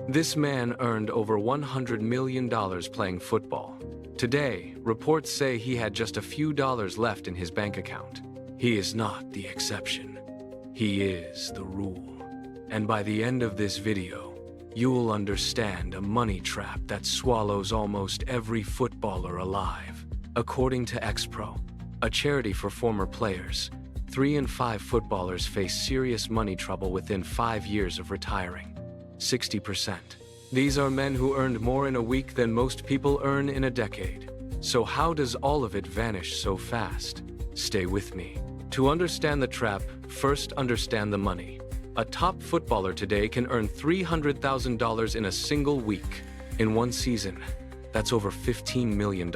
This man earned over $100 million playing football. Today, reports say he had just a few dollars left in his bank account. He is not the exception. He is the rule. And by the end of this video, you'll understand a money trap that swallows almost every footballer alive. According to XPRO, a charity for former players, 3 in 5 footballers face serious money trouble within 5 years of retiring. 60%. These are men who earned more in a week than most people earn in a decade. So how does all of it vanish so fast? Stay with me. To understand the trap, first understand the money. A top footballer today can earn $300,000 in a single week. In one season, that's over $15 million.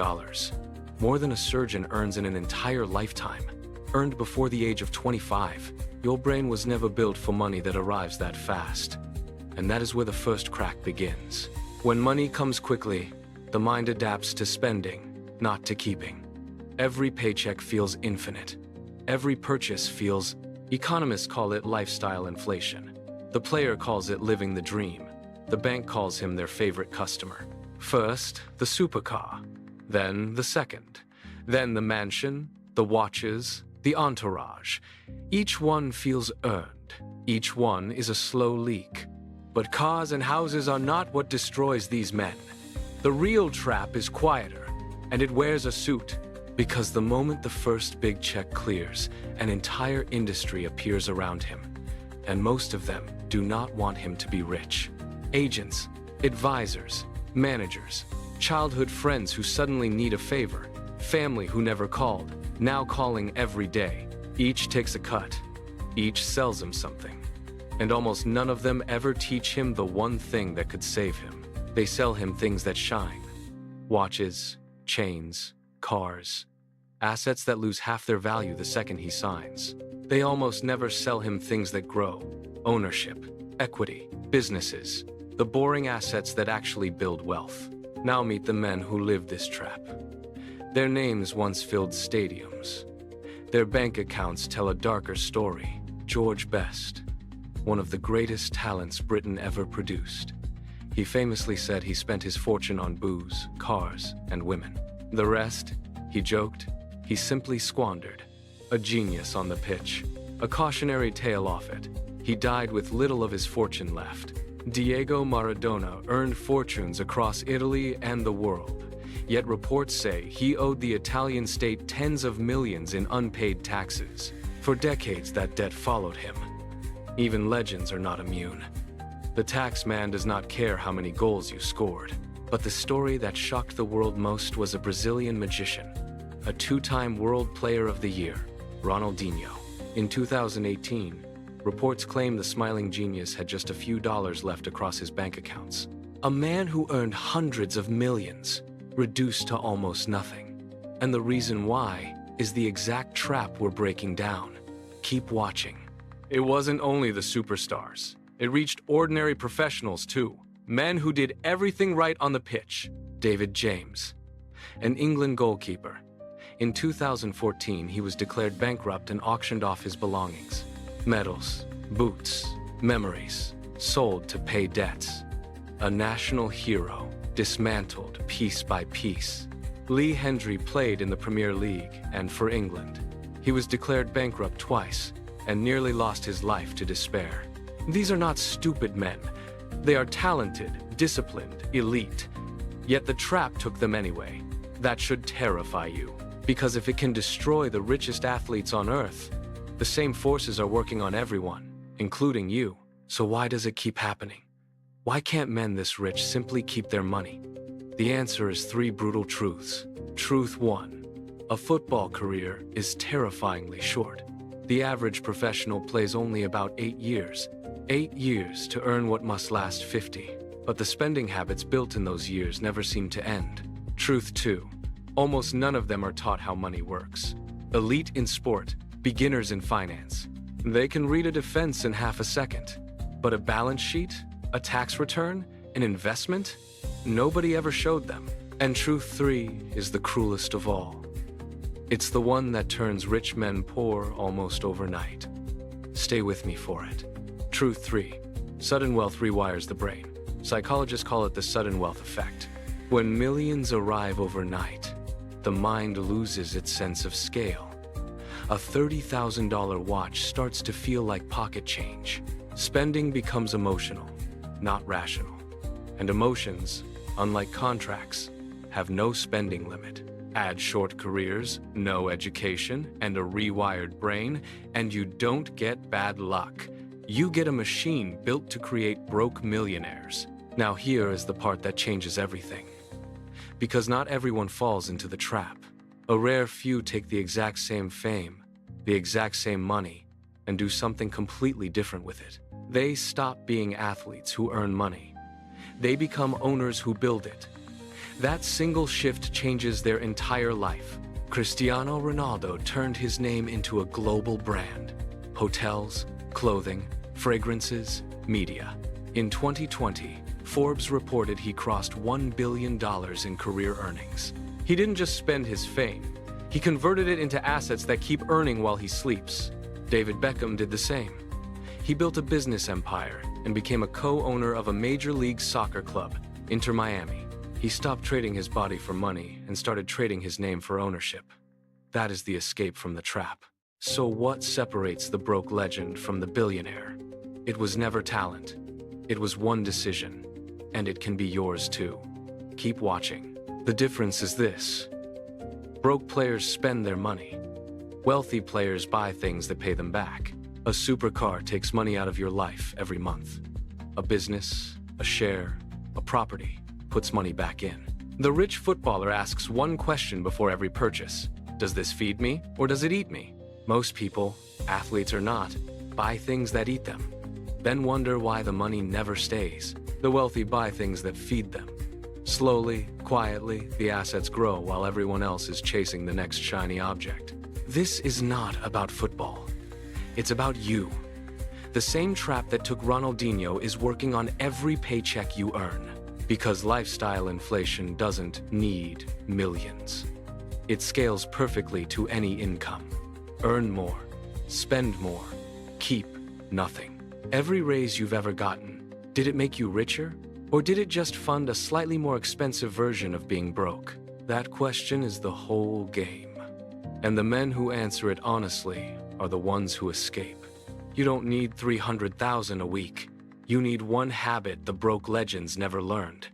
More than a surgeon earns in an entire lifetime. Earned before the age of 25. Your brain was never built for money that arrives that fast. And that is where the first crack begins. When money comes quickly, the mind adapts to spending, not to keeping. Every paycheck feels infinite. Every purchase feels, economists call it lifestyle inflation. The player calls it living the dream. The bank calls him their favorite customer. First, the supercar. Then the second. Then the mansion, the watches, the entourage. Each one feels earned. Each one is a slow leak. But cars and houses are not what destroys these men. The real trap is quieter, and it wears a suit. Because the moment the first big check clears, an entire industry appears around him. And most of them do not want him to be rich. Agents, advisors, managers, childhood friends who suddenly need a favor, family who never called, now calling every day. Each takes a cut. Each sells him something. And almost none of them ever teach him the one thing that could save him. They sell him things that shine. Watches, chains, cars, assets that lose half their value the second he signs. They almost never sell him things that grow. Ownership, equity, businesses, the boring assets that actually build wealth. Now meet the men who lived this trap. Their names once filled stadiums. Their bank accounts tell a darker story. George Best, one of the greatest talents Britain ever produced. He famously said he spent his fortune on booze, cars, and women. The rest, he joked, he simply squandered. A genius on the pitch. A cautionary tale off it. He died with little of his fortune left. Diego Maradona earned fortunes across Italy and the world. Yet reports say he owed the Italian state tens of millions in unpaid taxes. For decades, that debt followed him. Even legends are not immune. The tax man does not care how many goals you scored. But the story that shocked the world most was a Brazilian magician, a 2-time World Player of the Year, Ronaldinho. In 2018, reports claim the smiling genius had just a few dollars left across his bank accounts. A man who earned hundreds of millions, reduced to almost nothing. And the reason why is the exact trap we're breaking down. Keep watching. It wasn't only the superstars. It reached ordinary professionals too. Men who did everything right on the pitch. David James, an England goalkeeper. In 2014, he was declared bankrupt and auctioned off his belongings. Medals, boots, memories, sold to pay debts. A national hero, dismantled piece by piece. Lee Hendrie played in the Premier League and for England. He was declared bankrupt twice and nearly lost his life to despair. These are not stupid men. They are talented, disciplined, elite. Yet the trap took them anyway. That should terrify you. Because if it can destroy the richest athletes on earth, the same forces are working on everyone, including you. So why does it keep happening? Why can't men this rich simply keep their money? The answer is 3 brutal truths. Truth 1. A football career is terrifyingly short. The average professional plays only about 8 years. 8 years to earn what must last 50. But the spending habits built in those years never seem to end. Truth 2. Almost none of them are taught how money works. Elite in sport, beginners in finance. They can read a defense in half a second. But a balance sheet, a tax return, an investment? Nobody ever showed them. And truth 3 is the cruelest of all. It's the one that turns rich men poor almost overnight. Stay with me for it. Truth 3. Sudden wealth rewires the brain. Psychologists call it the sudden wealth effect. When millions arrive overnight, the mind loses its sense of scale. A $30,000 watch starts to feel like pocket change. Spending becomes emotional, not rational. And emotions, unlike contracts, have no spending limit. Add short careers, no education, and a rewired brain, and you don't get bad luck. You get a machine built to create broke millionaires. Now here is the part that changes everything. Because not everyone falls into the trap. A rare few take the exact same fame, the exact same money, and do something completely different with it. They stop being athletes who earn money. They become owners who build it. That single shift changes their entire life. Cristiano Ronaldo turned his name into a global brand. Hotels, clothing, fragrances, media. In 2020, Forbes reported he crossed $1 billion in career earnings. He didn't just spend his fame, he converted it into assets that keep earning while he sleeps. David Beckham did the same. He built a business empire and became a co-owner of a Major League Soccer club, Inter Miami. He stopped trading his body for money and started trading his name for ownership. That is the escape from the trap. So what separates the broke legend from the billionaire? It was never talent. It was one decision, and it can be yours too. Keep watching. The difference is this. Broke players spend their money. Wealthy players buy things that pay them back. A supercar takes money out of your life every month. A business, a share, a property puts money back in. The rich footballer asks one question before every purchase. Does this feed me or does it eat me? Most people, athletes or not, buy things that eat them. Then wonder why the money never stays. The wealthy buy things that feed them. Slowly, quietly, the assets grow while everyone else is chasing the next shiny object. This is not about football. It's about you. The same trap that took Ronaldinho is working on every paycheck you earn. Because lifestyle inflation doesn't need millions. It scales perfectly to any income. Earn more, spend more, keep nothing. Every raise you've ever gotten, did it make you richer? Or did it just fund a slightly more expensive version of being broke? That question is the whole game. And the men who answer it honestly are the ones who escape. You don't need 300,000 a week. You need one habit the broke legends never learned.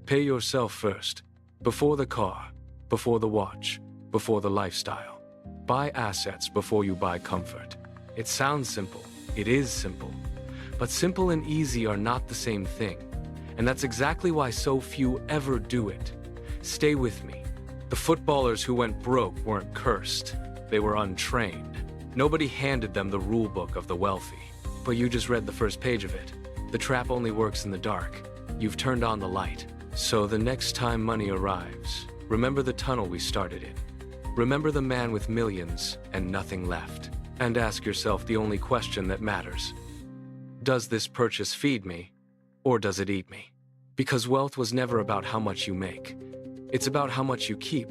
Pay yourself first. Before the car, before the watch, before the lifestyle. Buy assets before you buy comfort. It sounds simple. It is simple. But simple and easy are not the same thing. And that's exactly why so few ever do it. Stay with me. The footballers who went broke weren't cursed. They were untrained. Nobody handed them the rule book of the wealthy. But you just read the first page of it. The trap only works in the dark. You've turned on the light. So the next time money arrives, remember the tunnel we started in. Remember the man with millions and nothing left. And ask yourself the only question that matters. Does this purchase feed me, or does it eat me? Because wealth was never about how much you make. It's about how much you keep,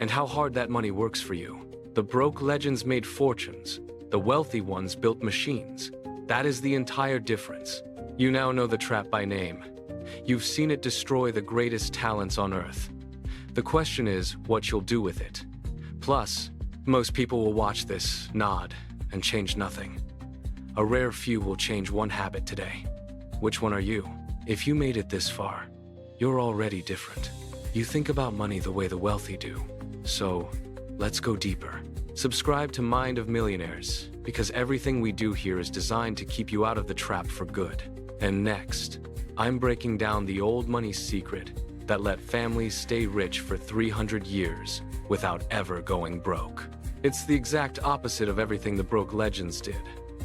and how hard that money works for you. The broke legends made fortunes. The wealthy ones built machines. That is the entire difference. You now know the trap by name. You've seen it destroy the greatest talents on earth. The question is what you'll do with it. Plus, most people will watch this, nod, and change nothing. A rare few will change one habit today. Which one are you? If you made it this far, you're already different. You think about money the way the wealthy do. So, let's go deeper. Subscribe to Mind of Millionaires, because everything we do here is designed to keep you out of the trap for good. And next, I'm breaking down the old money secret that let families stay rich for 300 years without ever going broke. It's the exact opposite of everything the broke legends did.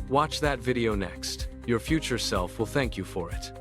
Watch that video next. Your future self will thank you for it.